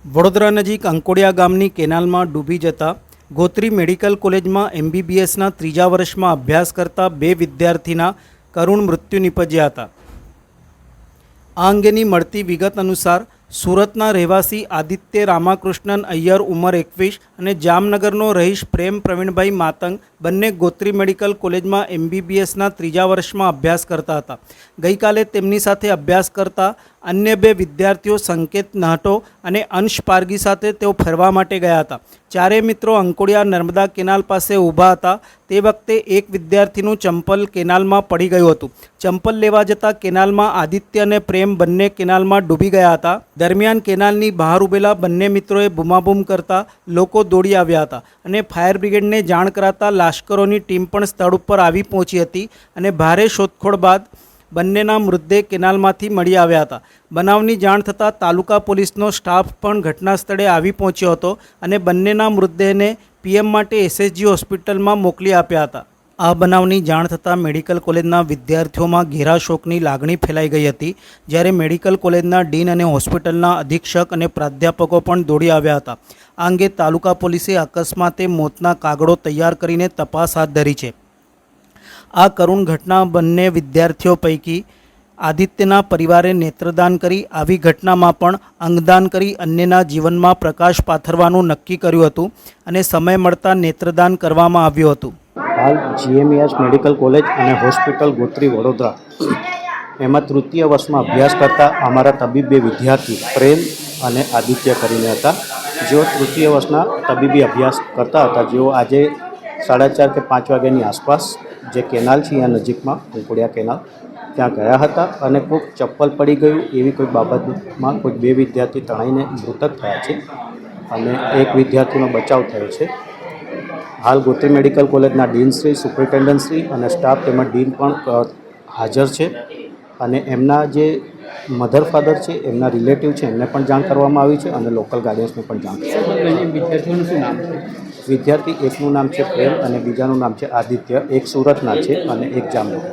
વડોદરા નજીક અંકોડિયા ગામની કેનાલમાં ડૂબી જતા ગોત્રી મેડિકલ કોલેજમાં એમબીબીએસના ત્રીજા વર્ષમાં અભ્યાસ કરતા 2 વિદ્યાર્થીના કરુણ મૃત્યુ નિપજ્યા હતા। આ અંગેની મળતી વિગત અનુસાર સુરતના રહેવાસી આદિત્ય રામાકૃષ્ણન અય્યર ઉંમર 21 અને જામનગરનો રહીશ પ્રેમ પ્રવીણભાઈ માતંગ બંને ગોત્રી મેડિકલ કોલેજમાં એમબીબીએસના ત્રીજા વર્ષમાં અભ્યાસ કરતા હતા। ગઈકાલે તેમની સાથે અભ્યાસ કરતા અન્ય 2 વિદ્યાર્થીઓ સંકેત નાહટો અને અંશ પારગી સાથે તેઓ ફરવા માટે ગયા હતા। ચારે મિત્રો અંકોડિયા નર્મદા કેનાલ પાસે ઊભા હતા। તે વખતે એક વિદ્યાર્થીનું ચંપલ કેનાલમાં પડી ગયું હતું। ચંપલ લેવા જતાં કેનાલમાં આદિત્ય અને પ્રેમ બંને કેનાલમાં ડૂબી ગયા હતા। દરમિયાન કેનાલની બહાર ઊભેલા બંને મિત્રોએ બૂમાબૂમ કરતા લોકો દોડી આવ્યા હતા અને ફાયર બ્રિગેડને જાણ કરાતા લાશ્કરોની ટીમ પણ સ્થળ ઉપર આવી પહોંચી હતી અને ભારે શોધખોળ બાદ બંનેના મૃતદેહ કેનાલમાંથી મળી આવ્યા હતા। બનાવની જાણ થતાં તાલુકા પોલીસનો સ્ટાફ પણ ઘટના સ્થળે આવી પહોંચ્યો હતો અને બંનેના મૃતદેહને પીએમ માટે એસએસજી હોસ્પિટલમાં મોકલી આપ્યા હતા। આ બનાવની જાણ થતાં મેડિકલ કોલેજના વિદ્યાર્થીઓમાં ઘેરા શોકની લાગણી ફેલાઈ ગઈ હતી, જ્યારે મેડિકલ કોલેજના ડીન અને હોસ્પિટલના અધિક્ષક અને પ્રાધ્યાપકો પણ દોડી આવ્યા હતા। આ અંગે તાલુકા પોલીસે અકસ્માતે મોતના કાગળો તૈયાર કરીને તપાસ હાથ ધરી છે। આ કરુણ ઘટના બંને વિદ્યાર્થીઓ પૈકી આદિત્યના પરિવારે નેત્રદાન કરી આવી ઘટનામાં પણ અંગદાન કરી અન્યના જીવનમાં પ્રકાશ પાથરવાનું નક્કી કર્યું હતું અને સમય મળતા નેત્રદાન કરવામાં આવ્યું હતું। હાલ જીએમઈએસ મેડિકલ કોલેજ અને હોસ્પિટલ ગોત્રી વડોદરા એમાં તૃતીય વર્ષમાં અભ્યાસ કરતા અમારા તબીબ 2 વિદ્યાર્થી પ્રેમ અને આદિત્ય કરીને હતા, જેઓ તૃતીય વર્ષના તબીબી અભ્યાસ કરતા હતા। જેઓ આજે 4:30 કે 5 વાગ્યાની આસપાસ જે કેનાલ છે અહીંયા નજીકમાં અંકોડિયા કેનાલ ત્યાં ગયા હતા અને કોઈક ચપ્પલ પડી ગયું એવી કોઈ બાબતમાં કોઈ 2 વિદ્યાર્થી તણાઈને મૃતક થયા છે અને એક વિદ્યાર્થીનો બચાવ થયો છે। હાલ ગોત્રી મેડિકલ કોલેજના ડીનશ્રી, સુપ્રિન્ટેન્ડન્ટશ્રી અને સ્ટાફ તેમજ ડીન પણ હાજર છે અને એમના જે મધર ફાધર છે, એમના રિલેટિવ છે, એમને પણ જાણ કરવામાં આવી છે અને લોકલ ગાર્ડિયન્સને પણ જાણ વિદ્યાર્થીઓનું શું નામ છે? વિદ્યાર્થી એકનું નામ છે પ્રેમ અને બીજાનું નામ છે આદિત્ય। એક સુરતના છે અને એક જામનગર।